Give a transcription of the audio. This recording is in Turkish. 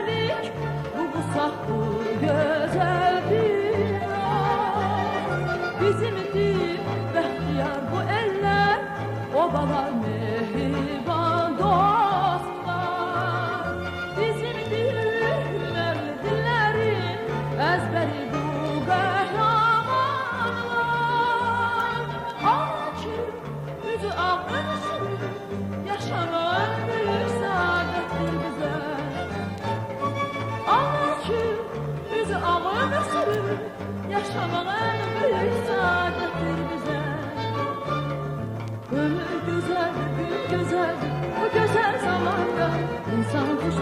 güzellik, bu saf, bu güzel dünya. Bizimdir bəxtiyar bu eller, obalar mehriban dostlar. Bizimdir hünerli dillerin ezberi bu kahramanlar. Ağacı yüzü ağrısın, yaşamak büyük saadettir bize. Ağacı yüzü ağrısın, yaşamak büyük saadettir bize. Ömür güzeldir, gün güzeldir, bu güzel zamanda insan kuş